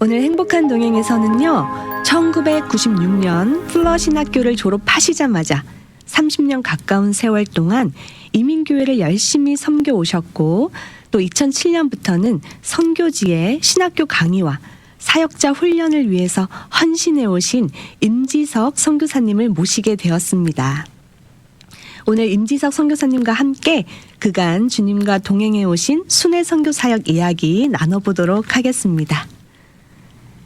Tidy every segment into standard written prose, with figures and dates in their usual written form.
오늘 행복한 동행에서는요, 1996년 플러 신학교를 졸업하시자마자 30년 가까운 세월 동안 이민교회를 열심히 섬겨 오셨고, 또 2007년부터는 선교지의 신학교 강의와 사역자 훈련을 위해서 헌신해 오신 임지석 선교사님을 모시게 되었습니다. 오늘 임지석 선교사님과 함께 그간 주님과 동행해 오신 순회 선교 사역 이야기 나눠보도록 하겠습니다.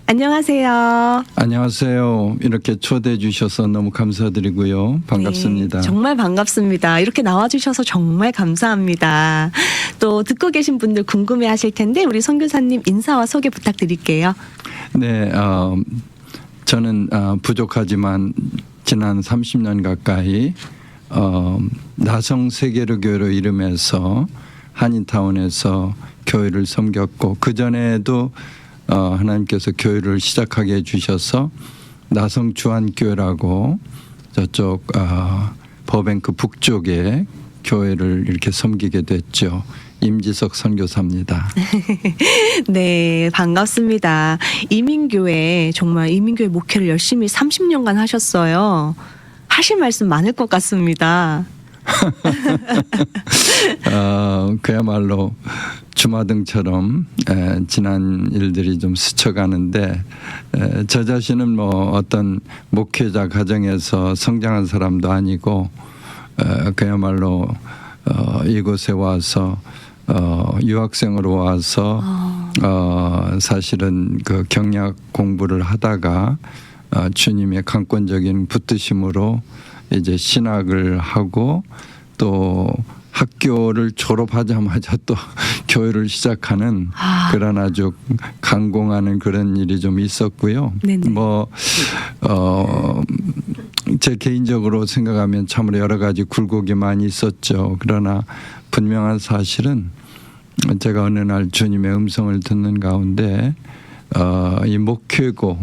안녕하세요. 안녕하세요. 이렇게 초대해 주셔서 너무 감사드리고요. 반갑습니다. 네, 정말 반갑습니다. 이렇게 나와주셔서 정말 감사합니다. 또 듣고 계신 분들 궁금해하실 텐데 우리 선교사님 인사와 소개 부탁드릴게요. 네, 저는 부족하지만 지난 30년 가까이 나성 세계로교회로 이름해서 한인타운에서 교회를 섬겼고, 그 전에도 하나님께서 교회를 시작하게 해주셔서 나성 주안교회라고 저쪽 버뱅크 북쪽에 교회를 이렇게 섬기게 됐죠. 임지석 선교사입니다. 네, 반갑습니다. 이민교회, 정말 이민교회 목회를 열심히 30년간 하셨어요. 하실 말씀 많을 것 같습니다. 그야말로 주마등처럼 지난 일들이 좀 스쳐가는데, 저 자신은 뭐 어떤 목회자 가정에서 성장한 사람도 아니고, 그야말로 이곳에 와서 유학생으로 와서 사실은 그 경약 공부를 하다가 주님의 강권적인 붙드심으로 이제 신학을 하고, 또 학교를 졸업하자마자 또 교회를 시작하는 그런 아주 강공하는 그런 일이 좀 있었고요. 네네. 제 개인적으로 생각하면 참으로 여러 가지 굴곡이 많이 있었죠. 그러나 분명한 사실은 제가 어느 날 주님의 음성을 듣는 가운데 이 목회고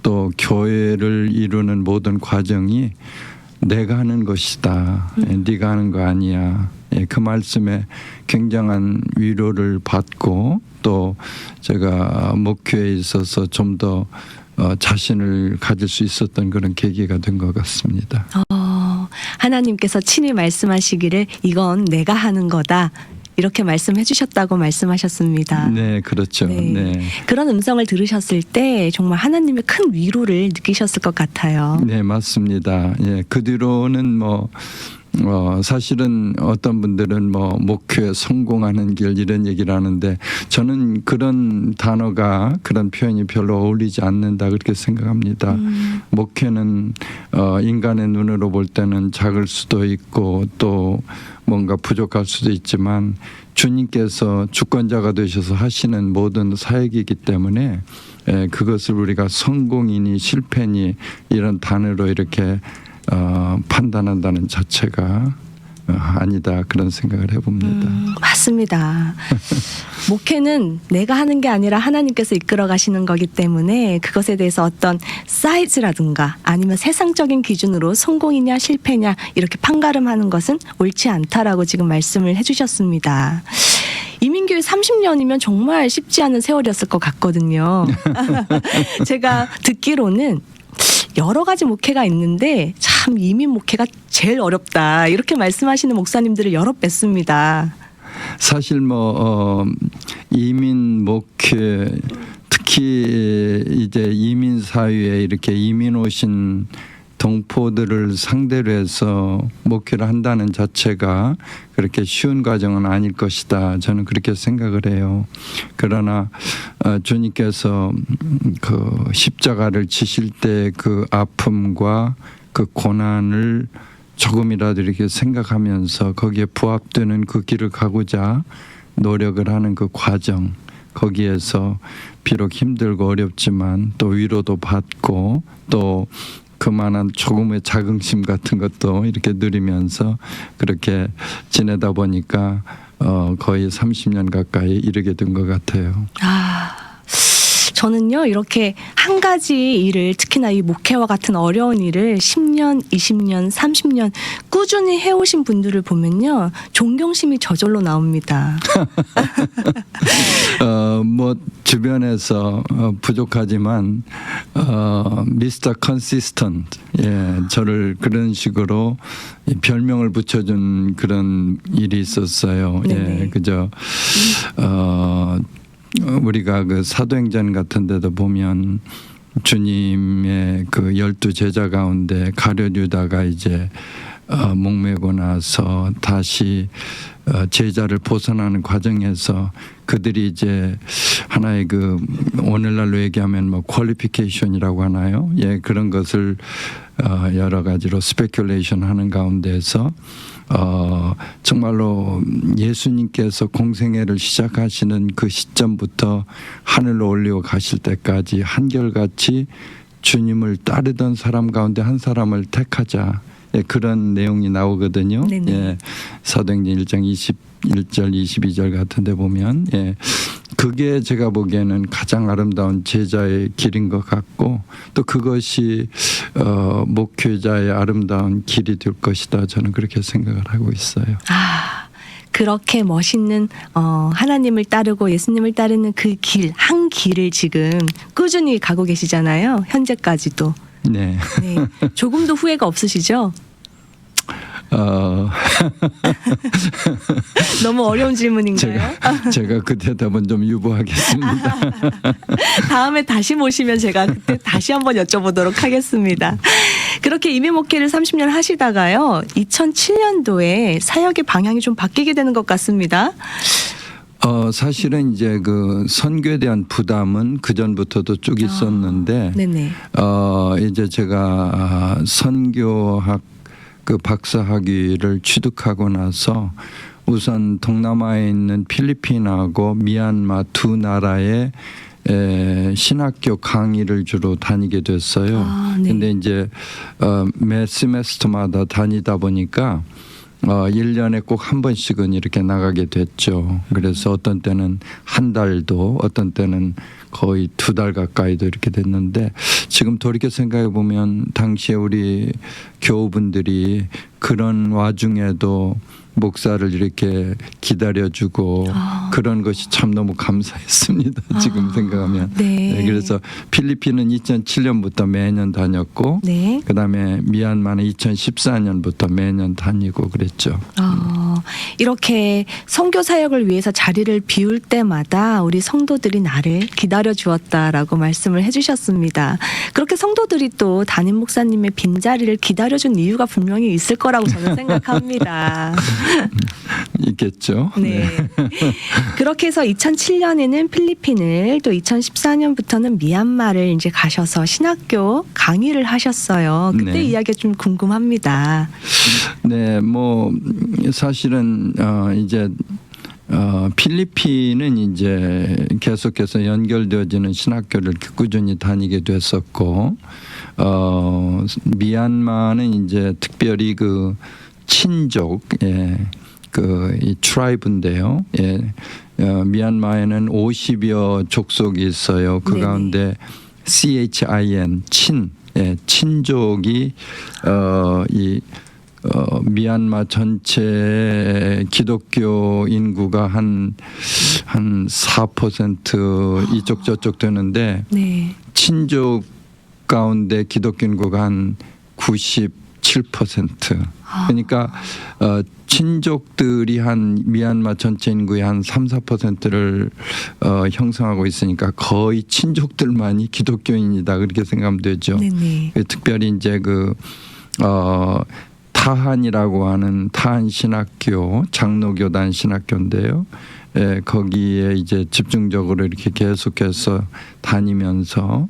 또 교회를 이루는 모든 과정이 내가 하는 것이다. 네가 하는 거 아니야. 그 말씀에 굉장한 위로를 받고, 또 제가 목회에 있어서 좀 더 자신을 가질 수 있었던 그런 계기가 된 것 같습니다. 하나님께서 친히 말씀하시기를 이건 내가 하는 거다, 이렇게 말씀해 주셨다고 말씀하셨습니다. 네, 그렇죠. 네. 그런 음성을 들으셨을 때 정말 하나님의 큰 위로를 느끼셨을 것 같아요. 네, 맞습니다. 예, 그 뒤로는 사실은 어떤 분들은 목회 성공하는 길 이런 얘기를 하는데, 저는 그런 단어가, 그런 표현이 별로 어울리지 않는다 그렇게 생각합니다. 목회는 인간의 눈으로 볼 때는 작을 수도 있고 또 뭔가 부족할 수도 있지만, 주님께서 주권자가 되셔서 하시는 모든 사역이기 때문에 그것을 우리가 성공이니 실패니 이런 단어로 이렇게 판단한다는 자체가 아니다, 그런 생각을 해봅니다. 맞습니다. 목회는 내가 하는 게 아니라 하나님께서 이끌어 가시는 거기 때문에 그것에 대해서 어떤 사이즈라든가 아니면 세상적인 기준으로 성공이냐 실패냐 이렇게 판가름하는 것은 옳지 않다라고 지금 말씀을 해주셨습니다. 이민교회 30년이면 정말 쉽지 않은 세월이었을 것 같거든요. 제가 듣기로는 여러 가지 목회가 있는데 참 이민 목회가 제일 어렵다, 이렇게 말씀하시는 목사님들을 여러 뵀습니다. 사실 이민 목회, 특히 이제 이민 사회에 이렇게 이민 오신 동포들을 상대로 해서 목회를 한다는 자체가 그렇게 쉬운 과정은 아닐 것이다, 저는 그렇게 생각을 해요. 그러나 주님께서 그 십자가를 지실 때 그 아픔과 그 고난을 조금이라도 이렇게 생각하면서 거기에 부합되는 그 길을 가고자 노력을 하는 그 과정, 거기에서 비록 힘들고 어렵지만 또 위로도 받고, 또 그만한 조금의 자긍심 같은 것도 이렇게 누리면서 그렇게 지내다 보니까 거의 30년 가까이 이르게 된 것 같아요. 저는요, 이렇게 한 가지 일을, 특히나 이 목회와 같은 어려운 일을 10년, 20년, 30년 꾸준히 해오신 분들을 보면요, 존경심이 저절로 나옵니다. 뭐 주변에서 부족하지만 미스터 컨시스턴트, 예, 저를 그런 식으로 별명을 붙여준 그런 일이 있었어요. 네네. 예, 그저 우리가 그 사도행전 같은 데도 보면 주님의 그 12 제자 가운데 가룟 유다가 이제 목매고 나서 다시 제자를 벗어나는 과정에서 그들이 이제 하나의 그 오늘날로 얘기하면 뭐 퀄리피케이션이라고 하나요? 예, 그런 것을 여러 가지로 스페큘레이션 하는 가운데서 정말로 예수님께서 공생애를 시작하시는 그 시점부터 하늘로 올리고 가실 때까지 한결같이 주님을 따르던 사람 가운데 한 사람을 택하자. 예, 그런 내용이 나오거든요. 네네. 예, 사도행전 1장 21절 22절 같은 데 보면, 예, 그게 제가 보기에는 가장 아름다운 제자의 길인 것 같고, 또 그것이 목회자의 아름다운 길이 될 것이다, 저는 그렇게 생각을 하고 있어요. 그렇게 멋있는 하나님을 따르고 예수님을 따르는 그 길, 한 길을 지금 꾸준히 가고 계시잖아요. 현재까지도. 네. 네. 조금도 후회가 없으시죠? 너무 어려운 질문인가요? 제가 그 대답은 좀 유보하겠습니다. 다음에 다시 모시면 제가 그때 다시 한번 여쭤보도록 하겠습니다. 그렇게 임의 목회를 30년 하시다가요, 2007년도에 사역의 방향이 좀 바뀌게 되는 것 같습니다. 사실은 이제 그 선교에 대한 부담은 그 전부터도 쭉 있었는데, 네네. 이제 제가 선교학 그 박사학위를 취득하고 나서 우선 동남아에 있는 필리핀하고 미얀마 두 나라의 신학교 강의를 주로 다니게 됐어요. 네. 근데 이제 매 세메스터마다 다니다 보니까 1년에 꼭 한 번씩은 이렇게 나가게 됐죠. 그래서 어떤 때는 한 달도, 어떤 때는 거의 2달 가까이도 이렇게 됐는데, 지금 돌이켜 생각해 보면 당시에 우리 교우분들이 그런 와중에도 목사를 이렇게 기다려주고 그런 것이 참 너무 감사했습니다. 지금 생각하면. 네. 네, 그래서 필리핀은 2007년부터 매년 다녔고, 네. 그다음에 미얀마는 2014년부터 매년 다니고 그랬죠. 이렇게 선교 사역을 위해서 자리를 비울 때마다 우리 성도들이 나를 기다려 주었다라고 말씀을 해주셨습니다. 그렇게 성도들이 또 담임 목사님의 빈자리를 기다려준 이유가 분명히 있을 거라고 저는 생각합니다. 있겠죠. 네. 그렇게 해서 2007년에는 필리핀을, 또 2014년부터는 미얀마를 이제 가셔서 신학교 강의를 하셨어요. 그때 네. 이야기가 좀 궁금합니다. 네, 뭐 사실은 이제 필리핀은 이제 계속해서 연결되어지는 신학교를 꾸준히 다니게 됐었고, 미얀마는 이제 특별히 그 친족, 이 트라이브인데요. 예, 미얀마에는 50여 족속이 있어요. 그 네네. 가운데 CHIN, 친족이 미얀마 전체 기독교 인구가 한 4% 이쪽 저쪽 되는데, 네. 친족 가운데 기독교 인구가 한 97%. 그러니까 친족들이 한 미얀마 전체 인구의 한 3~4%를 형성하고 있으니까 거의 친족들만이 기독교인이다, 그렇게 생각하면 되죠. 네네. 특별히 이제 그 타한이라고 하는 타한 신학교, 장로교단 신학교인데요. 거기에 이제 집중적으로 이렇게 계속해서 다니면서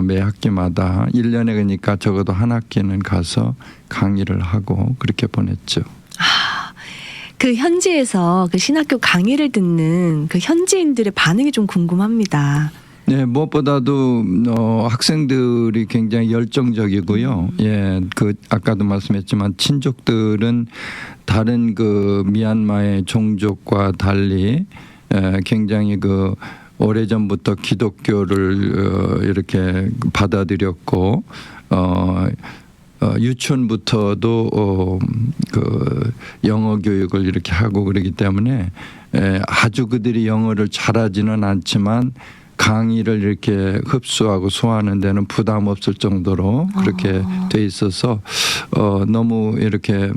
매 학기마다 1년에 그러니까 적어도 한 학기는 가서 강의를 하고 그렇게 보냈죠. 그 현지에서 그 신학교 강의를 듣는 그 현지인들의 반응이 좀 궁금합니다. 네, 무엇보다도 학생들이 굉장히 열정적이고요. 예, 그 아까도 말씀했지만 친족들은 다른 그 미얀마의 종족과 달리 굉장히 그 오래전부터 기독교를 이렇게 받아들였고 유치원부터도 그 영어 교육을 이렇게 하고 그러기 때문에 아주 그들이 영어를 잘하지는 않지만 강의를 이렇게 흡수하고 소화하는 데는 부담 없을 정도로 그렇게 돼 있어서 너무 이렇게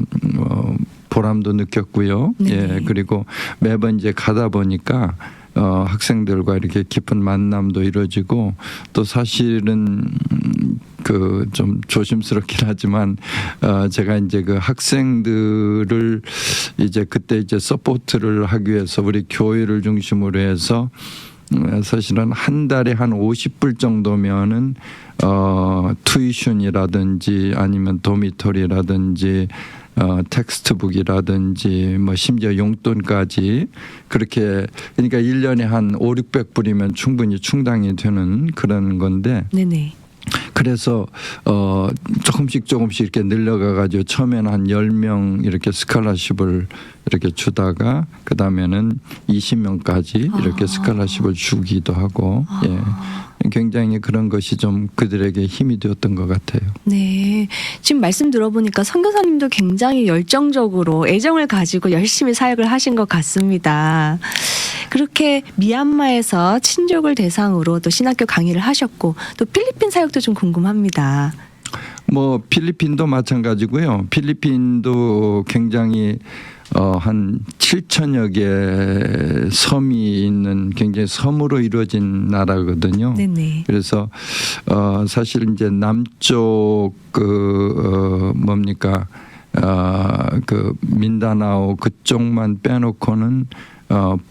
보람도 느꼈고요. 네. 예, 그리고 매번 이제 가다 보니까 학생들과 이렇게 깊은 만남도 이루어지고 또 사실은 그 좀 조심스럽긴 하지만 제가 이제 그 학생들을 이제 그때 이제 서포트를 하기 위해서 우리 교회를 중심으로 해서 사실은 한 달에 한 50불 정도면은 투이션이라든지 아니면 도미토리라든지 텍스트북이라든지 뭐 심지어 용돈까지 그렇게 그러니까 1년에 한 5, 600불이면 충분히 충당이 되는 그런 건데 네네. 그래서 조금씩 이렇게 늘려가 가지고 처음에는 한 10명 이렇게 스칼라십을 이렇게 주다가 그다음에는 20명까지 이렇게 스칼라십을 주기도 하고 예. 굉장히 그런 것이 좀 그들에게 힘이 되었던 것 같아요. 네. 지금 말씀 들어보니까 선교사님도 굉장히 열정적으로 애정을 가지고 열심히 사역을 하신 것 같습니다. 그렇게 미얀마에서 친족을 대상으로 또 신학교 강의를 하셨고 또 필리핀 사역도 좀 궁금합니다. 뭐 필리핀도 마찬가지고요. 필리핀도 굉장히 한 7천여 개 섬이 있는 굉장히 섬으로 이루어진 나라거든요. 네네. 그래서 사실 이제 남쪽 그 뭡니까 그 민다나오 그쪽만 빼놓고는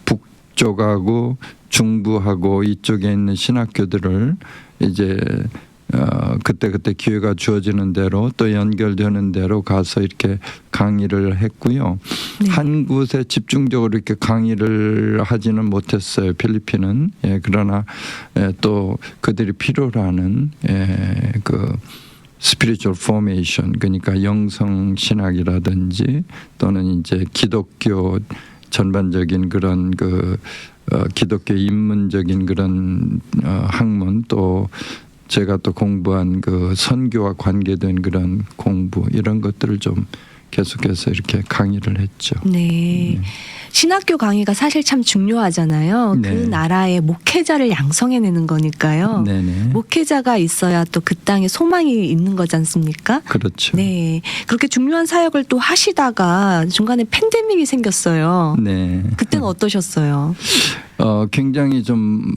북쪽하고 중부하고 이쪽에 있는 신학교들을 이제 그때 기회가 주어지는 대로 또 연결되는 대로 가서 이렇게 강의를 했고요. 네. 한 곳에 집중적으로 이렇게 강의를 하지는 못했어요. 필리핀은. 예, 그러나 또 그들이 필요로 하는 그 spiritual formation 그러니까 영성 신학이라든지 또는 이제 기독교 전반적인 그런 그 기독교 입문적인 그런 학문 또 제가 또 공부한 그 선교와 관계된 그런 공부 이런 것들을 좀 계속해서 이렇게 강의를 했죠. 네. 신학교 강의가 사실 참 중요하잖아요. 네. 그 나라의 목회자를 양성해내는 거니까요. 네네. 목회자가 있어야 또 그 땅에 소망이 있는 거지 않습니까? 그렇죠. 네. 그렇게 중요한 사역을 또 하시다가 중간에 팬데믹이 생겼어요. 네. 그때는 어떠셨어요? 굉장히 좀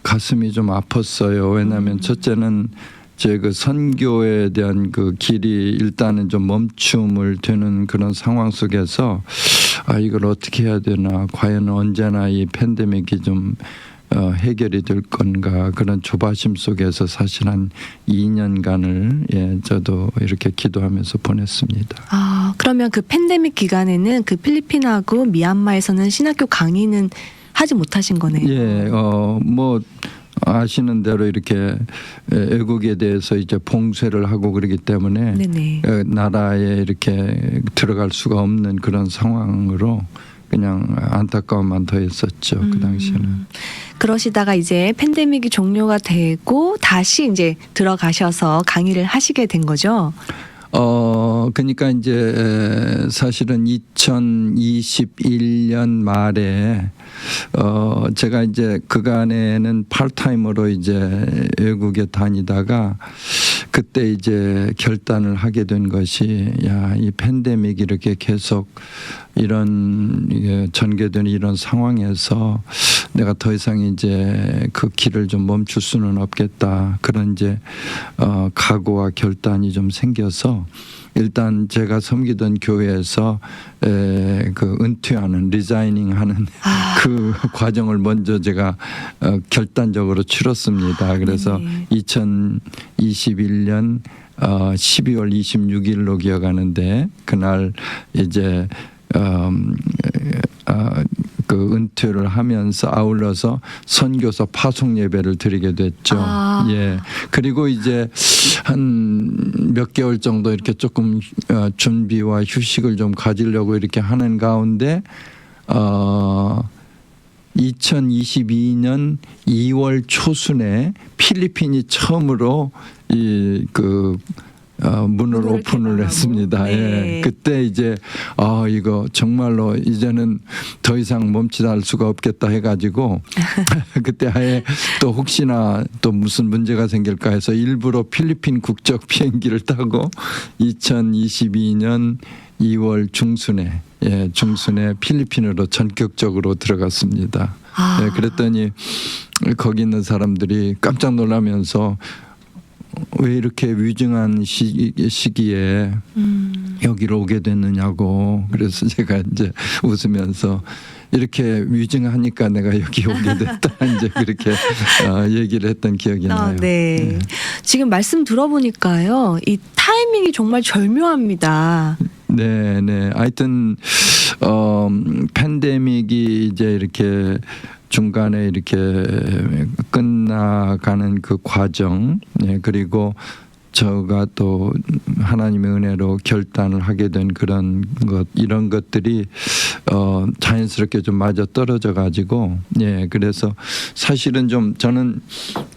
가슴이 좀 아팠어요. 왜냐하면 첫째는 제 그 선교에 대한 그 길이 일단은 좀 멈춤을 되는 그런 상황 속에서 이걸 어떻게 해야 되나 과연 언제나 이 팬데믹이 좀 해결이 될 건가 그런 조바심 속에서 사실 한 2년간을 저도 이렇게 기도하면서 보냈습니다. 그러면 그 팬데믹 기간에는 그 필리핀하고 미얀마에서는 신학교 강의는 하지 못하신 거네요. 예, 뭐 아시는 대로 이렇게 애국에 대해서 이제 봉쇄를 하고 그러기 때문에 네네. 나라에 이렇게 들어갈 수가 없는 그런 상황으로 그냥 안타까움만 더했었죠. 그 당시에는. 그러시다가 이제 팬데믹이 종료가 되고 다시 이제 들어가셔서 강의를 하시게 된 거죠. 그러니까 이제 사실은 2021년 말에 제가 이제 그간에는 팔타임으로 이제 외국에 다니다가 그때 이제 결단을 하게 된 것이 이 팬데믹이 이렇게 계속 이런 전개되는 이런 상황에서 내가 더 이상 이제 그 길을 좀 멈출 수는 없겠다. 그런 이제 각오와 결단이 좀 생겨서 일단 제가 섬기던 교회에서 그 은퇴하는 리자이닝하는 그 과정을 먼저 제가 결단적으로 치렀습니다. 그래서 2021년 12월 26일로 기억하는데 그날 이제 그 은퇴를 하면서 아울러서 선교사 파송 예배를 드리게 됐죠. 예. 그리고 이제 한 몇 개월 정도 이렇게 조금 준비와 휴식을 좀 가지려고 이렇게 하는 가운데 2022년 2월 초순에 필리핀이 처음으로 문을 오픈을 개방하고. 했습니다. 네. 예. 그때 이제 이거 정말로 이제는 더 이상 멈칫할 수가 없겠다 해가지고 그때 아예 또 혹시나 또 무슨 문제가 생길까 해서 일부러 필리핀 국적 비행기를 타고 2022년 2월 중순에 필리핀으로 전격적으로 들어갔습니다. 예, 그랬더니 거기 있는 사람들이 깜짝 놀라면서 왜 이렇게 위중한 시기에 여기로 오게 됐느냐고. 그래서 제가 이제 웃으면서 이렇게 위중하니까 내가 여기 오게 됐다. 이제 그렇게 얘기를 했던 기억이 나요. 네. 네. 지금 말씀 들어보니까요, 이 타이밍이 정말 절묘합니다. 네, 네. 하여튼 팬데믹이 이제 이렇게 중간에 이렇게 끝나가는 그 과정, 그리고 저가 또 하나님의 은혜로 결단을 하게 된 그런 것, 이런 것들이 자연스럽게 좀 맞아 떨어져 가지고, 그래서 사실은 좀 저는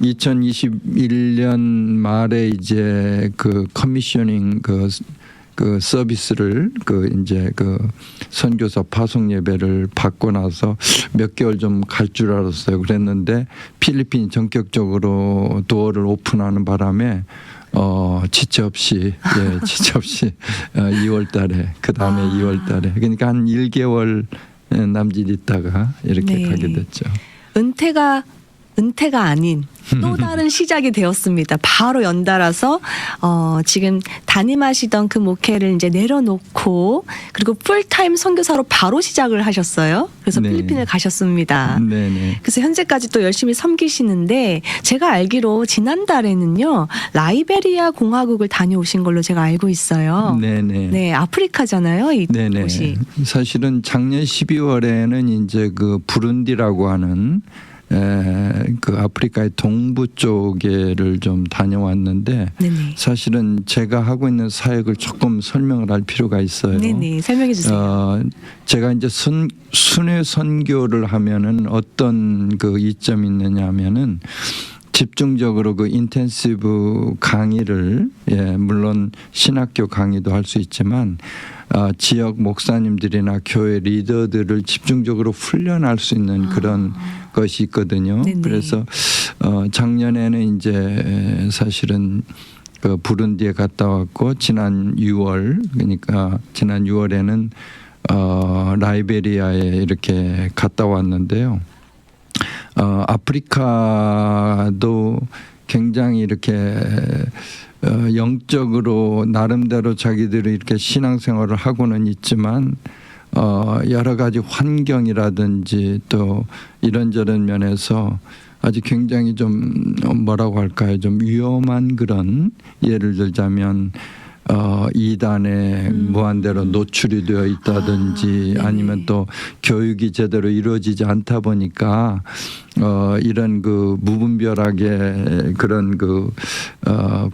2021년 말에 이제 그 커미셔닝 그 서비스를 이제 선교사 파송 예배를 받고 나서 몇 개월 좀 갈 줄 알았어요. 그랬는데 필리핀이 전격적으로 도어를 오픈하는 바람에 지체 없이 2월 달에 그다음에 2월 달에 그러니까 한 1개월 남짓 있다가 이렇게 가게 됐죠. 은퇴가 아닌 또 다른 시작이 되었습니다. 바로 연달아서 지금 담임하시던 그 목회를 이제 내려놓고 그리고 풀타임 선교사로 바로 시작을 하셨어요. 그래서 네. 필리핀을 가셨습니다. 네네. 그래서 현재까지 또 열심히 섬기시는데 제가 알기로 지난달에는요 라이베리아 공화국을 다녀오신 걸로 제가 알고 있어요. 네네. 네, 아프리카잖아요, 이 네네. 곳이. 사실은 작년 12월에는 이제 그 부룬디라고 하는 그 아프리카의 동부 쪽에를 좀 다녀왔는데 네네. 사실은 제가 하고 있는 사역을 조금 설명을 할 필요가 있어요. 네네, 설명해 주세요. 제가 이제 순회 선교를 하면은 어떤 그 이점이 있느냐 하면은 집중적으로 그 인텐시브 강의를 물론 신학교 강의도 할 수 있지만 지역 목사님들이나 교회 리더들을 집중적으로 훈련할 수 있는 그런 것이 있거든요. 네네. 그래서 작년에는 이제 사실은 그 부룬디에 갔다 왔고 지난 6월 그러니까 지난 6월에는 라이베리아에 이렇게 갔다 왔는데요. 아프리카도 굉장히 이렇게 영적으로 나름대로 자기들이 이렇게 신앙생활을 하고는 있지만 여러 가지 환경이라든지 또 이런저런 면에서 아주 굉장히 좀 뭐라고 할까요? 좀 위험한 그런 예를 들자면 이단에 무한대로 노출이 되어 있다든지 아니면 또 교육이 제대로 이루어지지 않다 보니까 이런 그 무분별하게 그런 그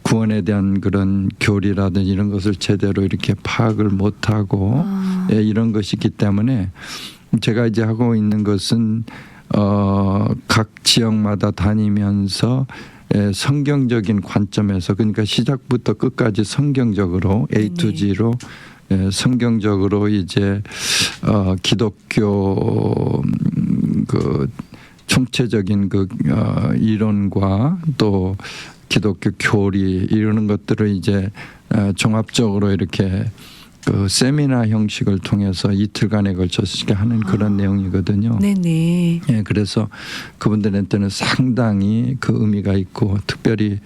구원에 대한 그런 교리라든지 이런 것을 제대로 이렇게 파악을 못하고 이런 것이 있기 때문에 제가 이제 하고 있는 것은 각 지역마다 다니면서 성경적인 관점에서 그러니까 시작부터 끝까지 성경적으로 A to G로 성경적으로 이제 기독교 그 총체적인 그 이론과 또 기독교 교리 이러는 것들을 이제 종합적으로 이렇게 그 세미나 형식을 통해서 이틀간에 걸쳐서 하는 그런 내용이거든요. 네네. 그래서 그분들한테는 상당히 그 의미가 있고 특별히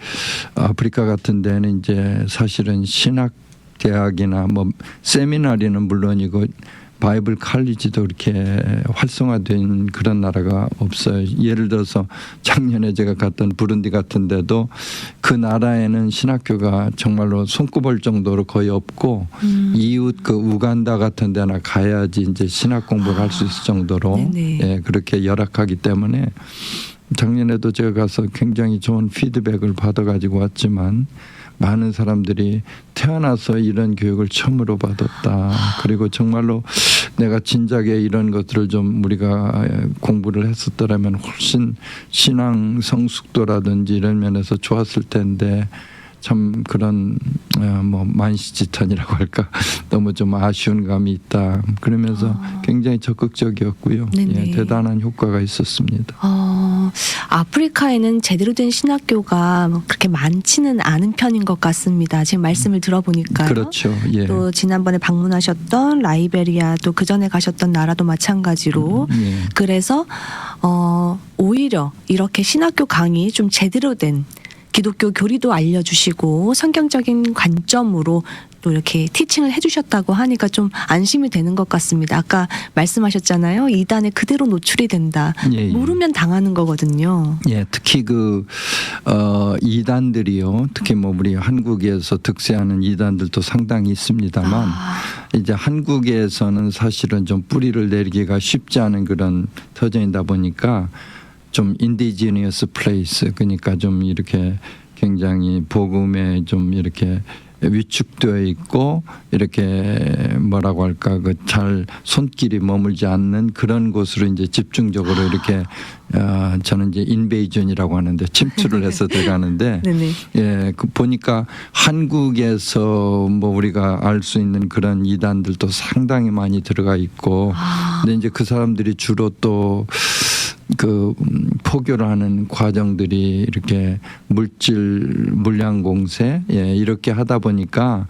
아프리카 같은 데는 이제 사실은 신학 대학이나 뭐 세미나리는 물론이고 바이블 칼리지도 이렇게 활성화된 그런 나라가 없어요. 예를 들어서 작년에 제가 갔던 부룬디 같은 데도 그 나라에는 신학교가 정말로 손꼽을 정도로 거의 없고 이웃 그 우간다 같은 데나 가야지 이제 신학 공부를 할 수 있을 정도로 그렇게 열악하기 때문에 작년에도 제가 가서 굉장히 좋은 피드백을 받아가지고 왔지만 많은 사람들이 태어나서 이런 교육을 처음으로 받았다. 그리고 정말로 내가 진작에 이런 것들을 좀 우리가 공부를 했었더라면 훨씬 신앙 성숙도라든지 이런 면에서 좋았을 텐데 참 그런 뭐 만시지탄이라고 할까 너무 좀 아쉬운 감이 있다. 그러면서 굉장히 적극적이었고요. 네네. 예, 대단한 효과가 있었습니다. 아프리카에는 제대로 된 신학교가 뭐 그렇게 많지는 않은 편인 것 같습니다. 지금 말씀을 들어보니까요. 그렇죠. 예. 또 지난번에 방문하셨던 라이베리아 또 그 전에 가셨던 나라도 마찬가지로 예. 그래서 오히려 이렇게 신학교 강의 좀 제대로 된 기독교 교리도 알려주시고 성경적인 관점으로 또 이렇게 티칭을 해주셨다고 하니까 좀 안심이 되는 것 같습니다. 아까 말씀하셨잖아요. 이단에 그대로 노출이 된다. 예, 예. 모르면 당하는 거거든요. 예, 특히 이단들이요. 특히 뭐 우리 한국에서 득세하는 이단들도 상당히 있습니다만 이제 한국에서는 사실은 좀 뿌리를 내리기가 쉽지 않은 그런 터전이다 보니까 좀 인디지니어스 플레이스 그러니까 좀 이렇게 굉장히 복음에 좀 이렇게 위축되어 있고 이렇게 뭐라고 할까 그 잘 손길이 머물지 않는 그런 곳으로 이제 집중적으로 이렇게 저는 이제 인베이전이라고 하는데 침투를 해서 들어가는데 네네. 예, 그 보니까 한국에서 뭐 우리가 알 수 있는 그런 이단들도 상당히 많이 들어가 있고 근데 이제 그 사람들이 주로 또 그 포교를 하는 과정들이 이렇게 물량 공세 이렇게 하다 보니까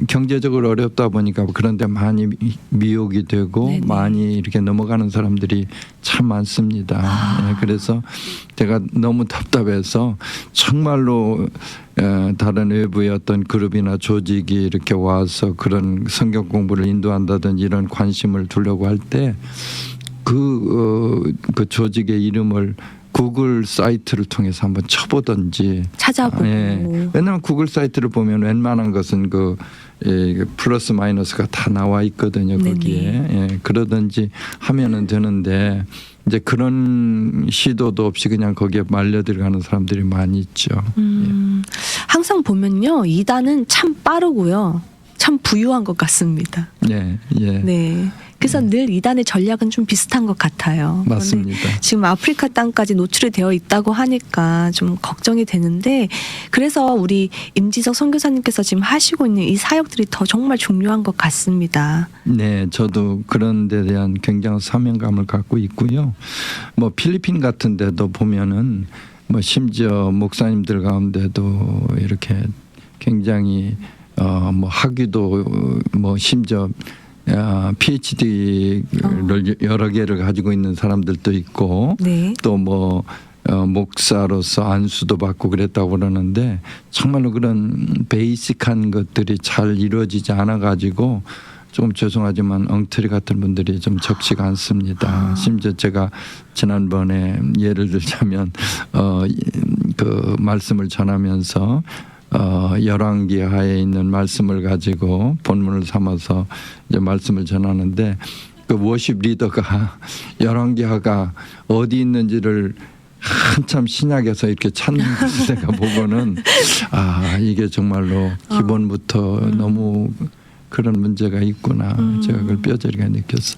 경제적으로 어렵다 보니까 그런데 많이 미혹이 되고 네네. 많이 이렇게 넘어가는 사람들이 참 많습니다. 그래서 제가 너무 답답해서 정말로 다른 외부의 어떤 그룹이나 조직이 이렇게 와서 그런 성경 공부를 인도한다든지 이런 관심을 두려고 할 때 그 조직의 이름을 구글 사이트를 통해서 한번 쳐보든지 찾아보고. 왜냐하면 구글 사이트를 보면 웬만한 것은 플러스 마이너스가 다 나와 있거든요. 거기에 그러든지 하면은 되는데 이제 그런 시도도 없이 그냥 거기에 말려 들어가는 사람들이 많이 있죠. 항상 보면요 이단은 참 빠르고요 참 부유한 것 같습니다. 예, 예. 네. 그래서 늘 이단의 전략은 좀 비슷한 것 같아요. 그런데 맞습니다. 지금 아프리카 땅까지 노출이 되어 있다고 하니까 좀 걱정이 되는데 그래서 우리 임지석 선교사님께서 지금 하시고 있는 이 사역들이 더 정말 중요한 것 같습니다. 네, 저도 그런 데 대한 굉장한 사명감을 갖고 있고요. 뭐 필리핀 같은 데도 보면은 뭐 심지어 목사님들 가운데도 이렇게 굉장히 뭐 학위도 뭐 심지어 PhD를 여러 개를 가지고 있는 사람들도 있고 네. 또 뭐 목사로서 안수도 받고 그랬다고 그러는데 정말로 그런 베이직한 것들이 잘 이루어지지 않아 가지고 좀 죄송하지만 엉터리 같은 분들이 좀 적지가 않습니다. 심지어 제가 지난번에 예를 들자면 그 말씀을 전하면서 열왕기하에 있는 말씀을 가지고 본문을 삼아서 이제 말씀을 전하는데 그 워십 리더가 열왕기하가 어디 있는지를 한참 신약에서 이렇게 찾는 것을 내가 보고는 이게 정말로 기본부터 너무 그런 문제가 있구나 제가 그걸 뼈저리게 느꼈어요.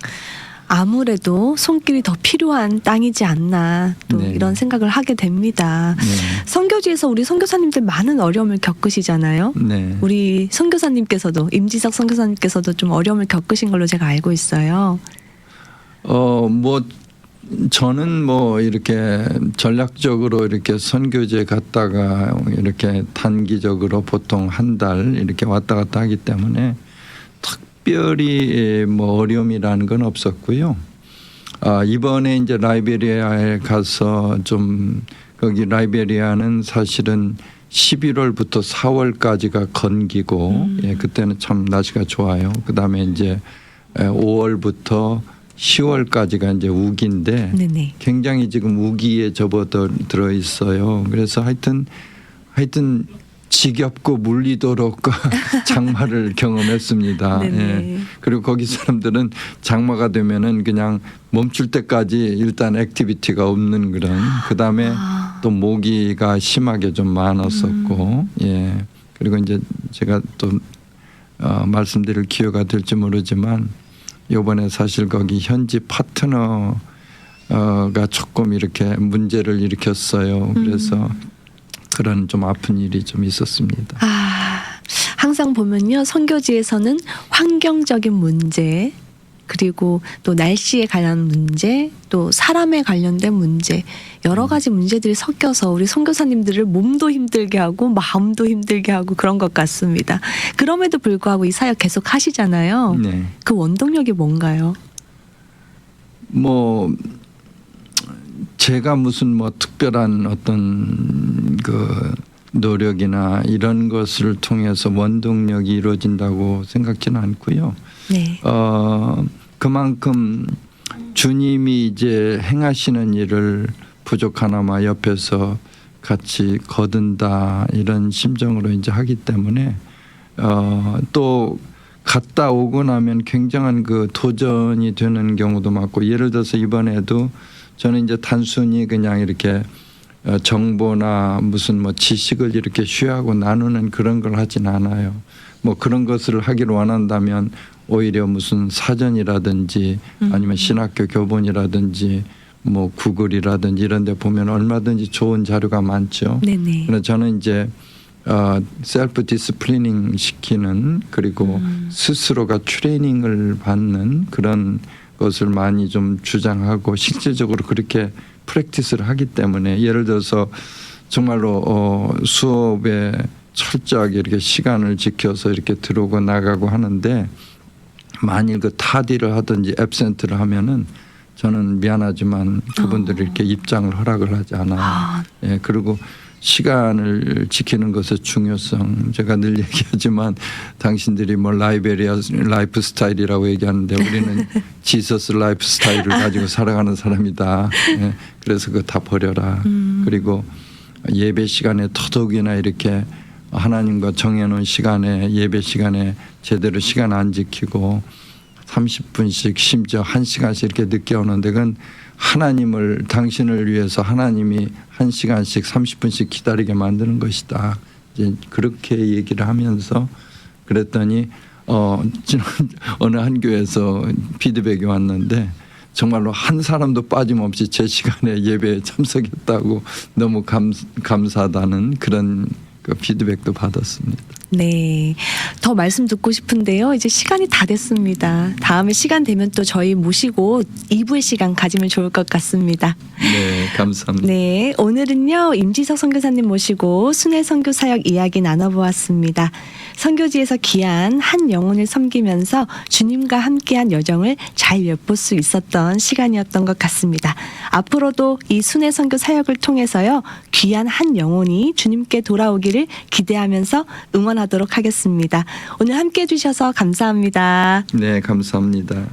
아무래도 손길이 더 필요한 땅이지 않나 또 네. 이런 생각을 하게 됩니다. 네. 선교지에서 우리 선교사님들 많은 어려움을 겪으시잖아요. 네. 우리 선교사님께서도 임지석 선교사님께서도 좀 어려움을 겪으신 걸로 제가 알고 있어요. 뭐 저는 뭐 이렇게 전략적으로 이렇게 선교지에 갔다가 이렇게 단기적으로 보통 한 달 이렇게 왔다 갔다 하기 때문에 특별히 뭐 어려움이라는 건 없었고요. 이번에 이제 라이베리아에 가서 좀 거기 라이베리아는 사실은 11월부터 4월까지가 건기고 그때는 참 날씨가 좋아요. 그다음에 이제 5월부터 10월까지가 이제 우기인데 네네. 굉장히 지금 우기에 접어들어 있어요. 그래서 하여튼 지겹고 물리도록 장마를 경험했습니다. 예. 그리고 거기 사람들은 장마가 되면은 그냥 멈출 때까지 일단 액티비티가 없는 그런 그다음에 또 모기가 심하게 좀 많았었고 예. 그리고 이제 제가 또 말씀드릴 기회가 될지 모르지만 이번에 사실 거기 현지 파트너가 조금 이렇게 문제를 일으켰어요. 그래서 그런 좀 아픈 일이 좀 있었습니다. 항상 보면요, 선교지에서는 환경적인 문제, 그리고 또 날씨에 관련한 문제, 또 사람에 관련된 문제, 여러 가지 문제들이 섞여서 우리 선교사님들을 몸도 힘들게 하고 마음도 힘들게 하고 그런 것 같습니다. 그럼에도 불구하고 이 사역 계속 하시잖아요. 네. 그 원동력이 뭔가요? 뭐 제가 무슨 뭐 특별한 어떤 그 노력이나 이런 것을 통해서 원동력이 이루어진다고 생각지는 않고요. 네. 그만큼 주님이 이제 행하시는 일을 부족하나마 옆에서 같이 거둔다 이런 심정으로 이제 하기 때문에 또 갔다 오고 나면 굉장한 그 도전이 되는 경우도 많고, 예를 들어서 이번에도 저는 이제 단순히 그냥 이렇게 정보나 무슨 뭐 지식을 이렇게 쉬하고 나누는 그런 걸 하진 않아요. 뭐 그런 것을 하기를 원한다면 오히려 무슨 사전이라든지 아니면 신학교 교본이라든지 뭐 구글이라든지 이런 데 보면 얼마든지 좋은 자료가 많죠. 네네. 그래서 저는 이제 셀프 디스플리닝 시키는, 그리고 스스로가 트레이닝을 받는 그런 것을 많이 좀 주장하고 실질적으로 그렇게 프랙티스를 하기 때문에, 예를 들어서 정말로 수업에 철저하게 이렇게 시간을 지켜서 이렇게 들어오고 나가고 하는데, 만일 그 타디를 하든지 앱센트를 하면은 저는 미안하지만 그분들이 이렇게 입장을 허락을 하지 않아요. 예, 그리고 시간을 지키는 것의 중요성, 제가 늘 얘기하지만 당신들이 뭐 라이베리아 라이프 스타일이라고 얘기하는데 우리는 지서스 라이프 스타일을 가지고 살아가는 사람이다. 예, 그래서 그거 다 버려라. 그리고 예배 시간에 더더욱이나 이렇게 하나님과 정해놓은 시간에, 예배 시간에 제대로 시간 안 지키고 30분씩 심지어 1시간씩 이렇게 늦게 오는데, 그건 하나님을, 당신을 위해서 하나님이 1시간씩 30분씩 기다리게 만드는 것이다. 이제 그렇게 얘기를 하면서 그랬더니 지난 어느 한 교회에서 피드백이 왔는데 정말로 한 사람도 빠짐없이 제 시간에 예배에 참석했다고 너무 감사하다는 그런 그 피드백도 받았습니다. 네. 더 말씀 듣고 싶은데요. 이제 시간이 다 됐습니다. 다음에 시간 되면 또 저희 모시고 2부의 시간 가지면 좋을 것 같습니다. 네, 감사합니다. 네. 오늘은요, 임지석 선교사님 모시고 순회 선교 사역 이야기 나눠보았습니다. 선교지에서 귀한 한 영혼을 섬기면서 주님과 함께한 여정을 잘 엿볼 수 있었던 시간이었던 것 같습니다. 앞으로도 이 순회 선교 사역을 통해서요, 귀한 한 영혼이 주님께 돌아오기를 기대하면서 응원하도록 하겠습니다. 오늘 함께 해주셔서 감사합니다. 네, 감사합니다.